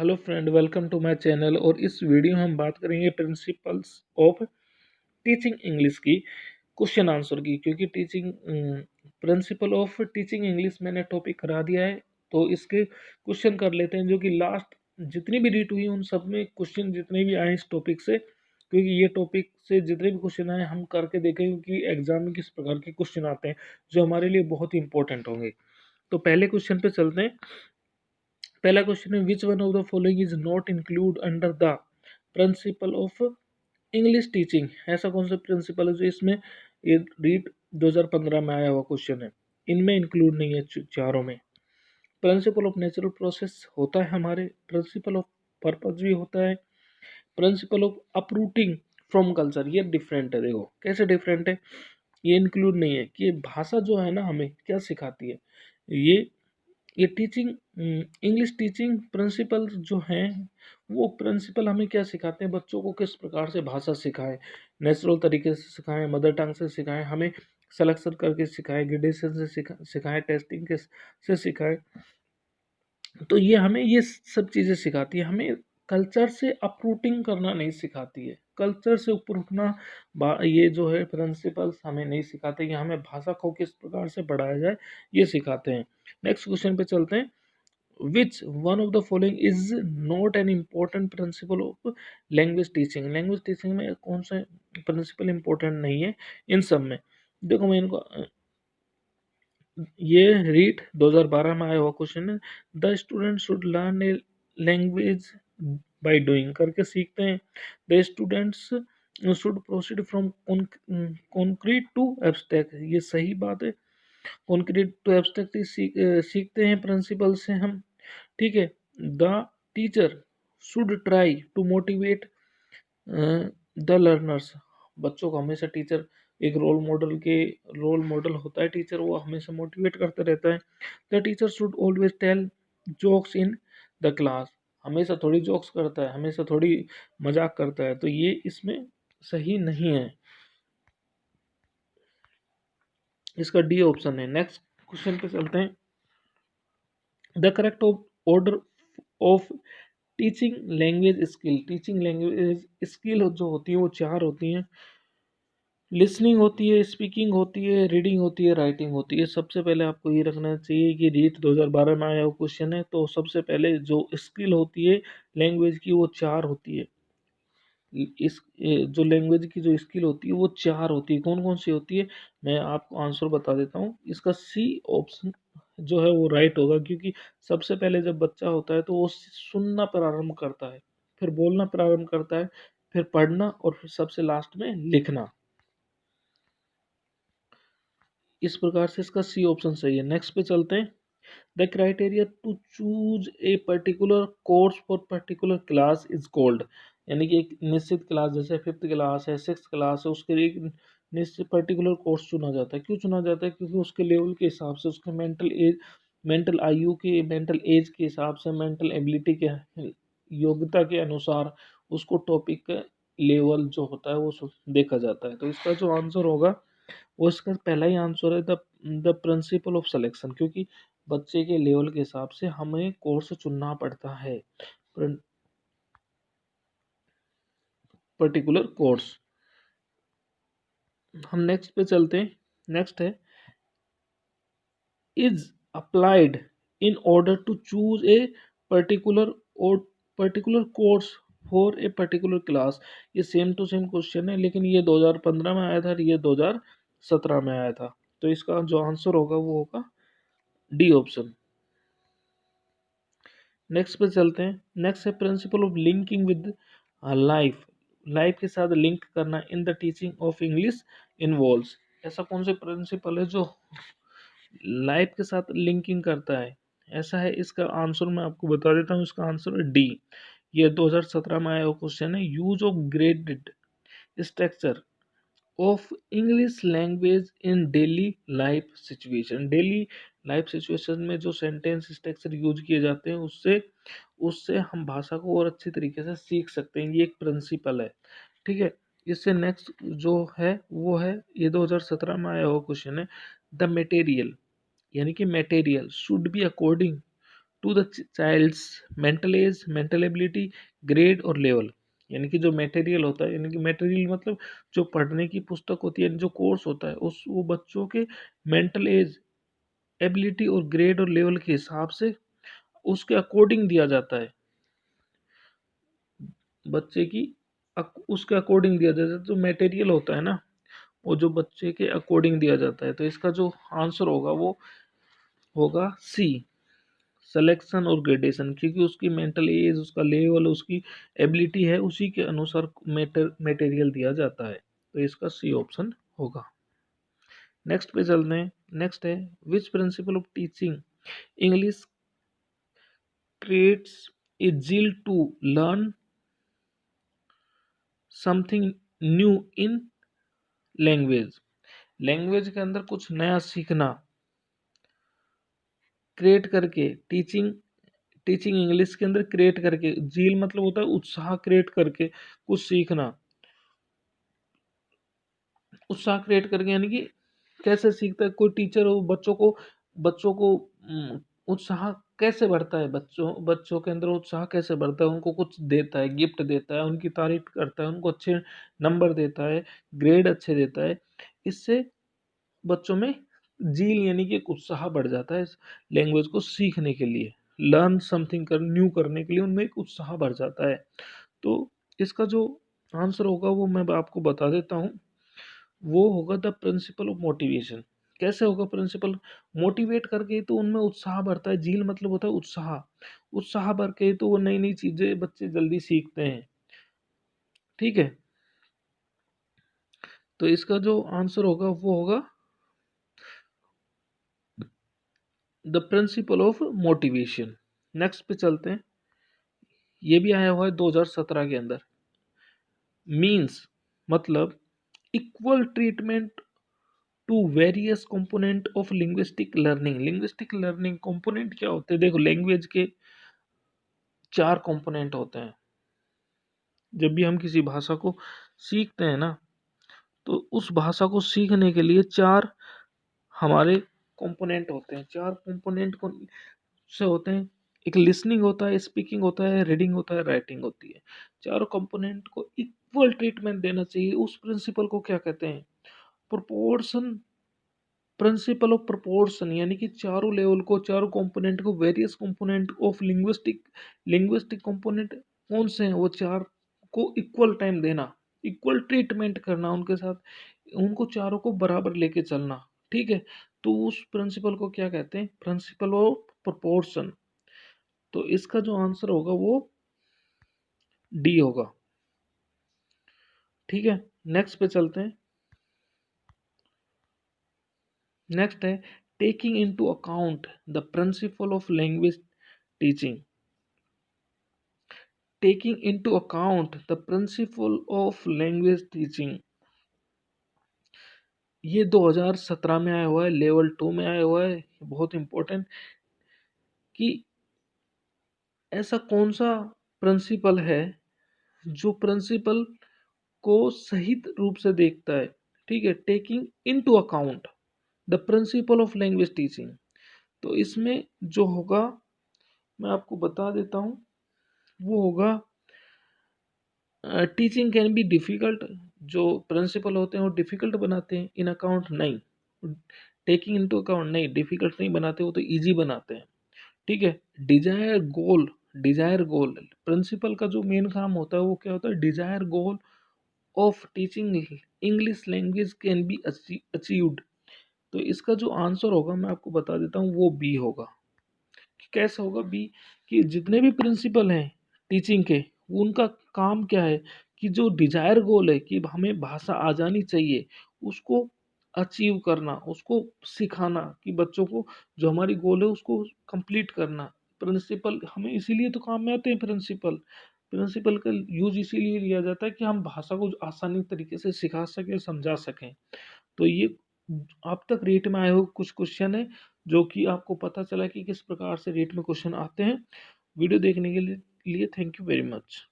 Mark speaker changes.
Speaker 1: Hello friend, welcome to my channel. और इस video में हम बात करेंगे प्रिंसिपल्स ऑफ टीचिंग इंग्लिश की, क्वेश्चन आंसर की। क्योंकि प्रिंसिपल ऑफ टीचिंग इंग्लिश मैंने टॉपिक करा दिया है, तो इसके क्वेश्चन कर लेते हैं। जो कि लास्ट जितनी भी रीट हुई उन सब में क्वेश्चन जितने भी आए इस टॉपिक से, क्योंकि ये टॉपिक से जितने भी क्वेश्चन आए हम करके देखेंगे कि एग्जाम में किस प्रकार के क्वेश्चन आते हैं जो हमारे लिए बहुत ही इंपॉर्टेंट होंगे। तो पहले क्वेश्चन पे चलते हैं। पहला क्वेश्चन है, which one of the following is not include under the principle of English teaching. ऐसा कौन सा प्रिंसिपल है जो इसमें, ये रीट 2015 में आया हुआ क्वेश्चन है, इनमें इंक्लूड नहीं है चारों में। प्रिंसिपल ऑफ नेचुरल प्रोसेस होता है हमारे, प्रिंसिपल ऑफ पर्पज भी होता है, principle of uprooting from culture ये डिफरेंट है। देखो कैसे डिफरेंट है, ये इंक्लूड नहीं है कि भाषा जो है ना हमें क्या सिखाती है। ये ये टीचिंग इंग्लिश टीचिंग प्रिंसिपल जो हैं, वो प्रिंसिपल हमें क्या सिखाते हैं, बच्चों को किस प्रकार से भाषा सिखाएं, नेचुरल तरीके से सिखाएं, मदर टंग से सिखाएं, हमें सिलेक्शन करके सिखाएं, ग्रेडेशन से सिखाएं, टेस्टिंग के से सिखाएं। तो ये हमें ये सब चीज़ें सिखाती है, हमें कल्चर से अपरूटिंग करना नहीं सिखाती है, कल्चर से ऊपर उठना ये जो है प्रिंसिपल्स हमें नहीं सिखाते। कि हमें भाषा को किस प्रकार से बढ़ाया जाए ये सिखाते हैं। नेक्स्ट क्वेश्चन पे चलते हैं। Which one of the following is not an important principle of language teaching. Language teaching में कौन सा प्रिंसिपल इम्पोर्टेंट नहीं है इन सब में। देखो मैं इनको, ये रीट 2012 में आया हुआ क्वेश्चन है। The student should learn a language by doing, करके सीखते हैं। The students should proceed from concrete to abstract, ये सही बात है। कॉन्क्रीट टू एब्स्ट्रैक्ट सीखते हैं प्रिंसिपल से हम, ठीक है। The teacher should try to motivate the learners, बच्चों को हमेशा टीचर एक रोल मॉडल होता है टीचर, वो हमेशा मोटिवेट करते रहता है। The teacher should always tell jokes in the class, हमेशा थोड़ी जोक्स करता है, हमेशा थोड़ी मजाक करता है, तो ये इसमें सही नहीं है, इसका डी ऑप्शन है। नेक्स्ट क्वेश्चन पे चलते हैं। The correct order of teaching language skill, teaching language skill जो होती है वो चार होती हैं। लिसनिंग होती है, स्पीकिंग होती है, रीडिंग होती है, राइटिंग होती है। सबसे पहले आपको ये रखना चाहिए कि रीट 2012 में आया हुआ क्वेश्चन है, तो सबसे पहले जो स्किल होती है लैंग्वेज की वो चार होती है। जो लैंग्वेज की जो स्किल होती है वो चार होती है। कौन कौन सी होती है, मैं आपको आंसर बता देता हूँ। इसका सी ऑप्शन जो है वो राइट होगा, क्योंकि सबसे पहले जब बच्चा होता है तो वो सुनना प्रारंभ करता है, फिर बोलना प्रारंभ करता है, फिर पढ़ना, और फिर सबसे लास्ट में लिखना। इस प्रकार से इसका सी ऑप्शन सही है। नेक्स्ट पे चलते हैं। The criteria to choose a particular course for particular class is called, यानी कि एक निश्चित क्लास, जैसे फिफ्थ क्लास है, सिक्स क्लास है, उसके लिए एक निश्चित पर्टिकुलर कोर्स चुना जाता है। क्यों चुना जाता है, क्योंकि उसके लेवल के हिसाब से, उसके मेंटल आयु के, मेंटल एज के हिसाब से, मेंटल एबिलिटी के योग्यता के अनुसार उसको टॉपिक का लेवल जो होता है वो देखा जाता है। तो इसका जो आंसर होगा वो, इसका पहला ही आंसर है द प्रिंसिपल ऑफ सिलेक्शन, क्योंकि बच्चे के लेवल के हिसाब से हमें कोर्स चुनना पड़ता है, पर्टिकुलर कोर्स। हम नेक्स्ट पे चलते हैं। नेक्स्ट है, is applied in order to choose a particular और particular course for a particular class. ये सेम टू सेम क्वेश्चन है, लेकिन ये 2015 में आया था और ये 2017 में आया था। तो इसका जो आंसर होगा वो होगा डी ऑप्शन। नेक्स्ट पे चलते हैं। नेक्स्ट है, principle of linking with life, life के साथ लिंक करना in the teaching of English involves. ऐसा कौन से प्रिंसिपल है जो लाइफ के साथ लिंकिंग करता है, ऐसा है। इसका आंसर मैं आपको बता देता हूँ, इसका आंसर है डी। ये 2017 में आया हुआ क्वेश्चन है। Use of graded structure of English language in daily life situation, daily life situation में जो सेंटेंस स्ट्रक्चर यूज किए जाते हैं, उससे उससे हम भाषा को और अच्छी तरीके से सीख सकते हैं। ये एक प्रिंसिपल है, ठीक है। इससे नेक्स्ट जो है वो है, ये 2017 में आया हुआ क्वेश्चन है। द मटेरियल, यानी कि material should be according to the child's mental age, mental ability, grade और लेवल। यानी कि जो मटेरियल होता है, यानी कि मटेरियल मतलब जो पढ़ने की पुस्तक होती है, जो कोर्स होता है, उस वो बच्चों के मेंटल एज, एबिलिटी और ग्रेड और लेवल के हिसाब से उसके अकॉर्डिंग दिया जाता है। बच्चे की उसके अकॉर्डिंग दिया जाता है। जो मटेरियल होता है ना, वो जो बच्चे के अकॉर्डिंग दिया जाता है। तो इसका जो आंसर होगा वो होगा सी, सिलेक्शन और ग्रेडेशन, क्योंकि उसकी मेंटल एज, उसका लेवल, उसकी एबिलिटी है, उसी के अनुसार मटेरियल दिया जाता है। तो इसका सी ऑप्शन होगा। नेक्स्ट पे चलते हैं। नेक्स्ट है which principle of teaching English creates a zeal to learn something new in language. Language के अंदर कुछ नया सीखना, क्रिएट करके, टीचिंग इंग्लिश के अंदर क्रिएट करके, जील मतलब होता है उत्साह, क्रिएट करके कुछ सीखना, उत्साह क्रिएट करके, यानी कि कैसे सीखता है कोई टीचर हो, बच्चों को उत्साह कैसे बढ़ता है, बच्चों के अंदर उत्साह कैसे बढ़ता है, उनको कुछ देता है, गिफ्ट देता है, उनकी तारीफ करता है, उनको अच्छे नंबर देता है, ग्रेड अच्छे देता है। इससे बच्चों में जील यानी कि एक उत्साह बढ़ जाता है इस लैंग्वेज को सीखने के लिए, लर्न समथिंग न्यू करने के लिए उनमें एक उत्साह बढ़ जाता है। तो इसका जो आंसर होगा वो मैं आपको बता देता हूँ, वो होगा द प्रिंसिपल ऑफ मोटिवेशन। कैसे होगा प्रिंसिपल? मोटिवेट करके ही तो उनमें उत्साह बढ़ता है। जील मतलब होता है उत्साह, उत्साह बढ़ के ही तो वो नई नई चीजें बच्चे जल्दी सीखते हैं। ठीक है, तो इसका जो आंसर होगा वो होगा the principle of motivation. Next पे चलते हैं। ये भी आया हुआ है 2017 के अंदर। मीन्स मतलब equal treatment to various component of linguistic learning. Linguistic learning component क्या होते हैं? देखो, लैंग्वेज के 4 कंपोनेंट होते हैं। जब भी हम किसी भाषा को सीखते हैं ना, तो उस भाषा को सीखने के लिए 4 हमारे कंपोनेंट होते हैं। 4 कंपोनेंट को से होते हैं। एक लिसनिंग होता है, स्पीकिंग होता है, रीडिंग होता है, राइटिंग होती है। चारों कंपोनेंट को इक्वल ट्रीटमेंट देना चाहिए। उस प्रिंसिपल को क्या कहते हैं? Proportion, principle of proportion. यानी कि चारों लेवल को, चारों कंपोनेंट को, various component of linguistic component कौन से हैं वो 4 को इक्वल टाइम देना, इक्वल ट्रीटमेंट करना उनके साथ, उनको चारों को बराबर लेके चलना। ठीक है, तो उस प्रिंसिपल को क्या कहते हैं? Principle of proportion. तो इसका जो आंसर होगा वो डी होगा। ठीक है, नेक्स्ट पे चलते हैं। नेक्स्ट है taking into account the principle of language teaching. Taking into account the principle of language teaching, ये 2017 में आया हुआ है, लेवल 2 में आया हुआ है। बहुत इंपॉर्टेंट कि ऐसा कौन सा प्रिंसिपल है जो प्रिंसिपल को सही रूप से देखता है। ठीक है, taking into account the principle of language teaching. तो इसमें जो होगा मैं आपको बता देता हूँ, वो होगा टीचिंग कैन बी डिफ़िकल्ट। जो प्रिंसिपल होते हैं वो डिफ़िकल्ट बनाते हैं, इन अकाउंट नहीं, टेकिंग इनटू अकाउंट नहीं, डिफ़िकल्ट नहीं बनाते, वो तो ईजी बनाते हैं। ठीक है, डिजायर गोल प्रिंसिपल का जो मेन काम होता है वो क्या होता है? Desire goal of teaching English language can be achieved. तो इसका जो आंसर होगा मैं आपको बता देता हूँ, वो बी होगा। कैसे होगा बी? कि जितने भी प्रिंसिपल हैं टीचिंग के, उनका काम क्या है कि जो डिजायर गोल है कि हमें भाषा आ जानी चाहिए, उसको अचीव करना, उसको सिखाना, कि बच्चों को जो हमारी गोल है उसको कंप्लीट करना। प्रिंसिपल हमें इसीलिए तो काम में आते हैं। प्रिंसिपल का यूज इसीलिए लिया जाता है कि हम भाषा को आसानी तरीके से सिखा सकें, समझा सकें। तो ये अब तक रेट में आए हुए कुछ क्वेश्चन है जो कि आपको पता चला कि किस प्रकार से रेट में क्वेश्चन आते हैं। वीडियो देखने के लिए थैंक यू वेरी मच।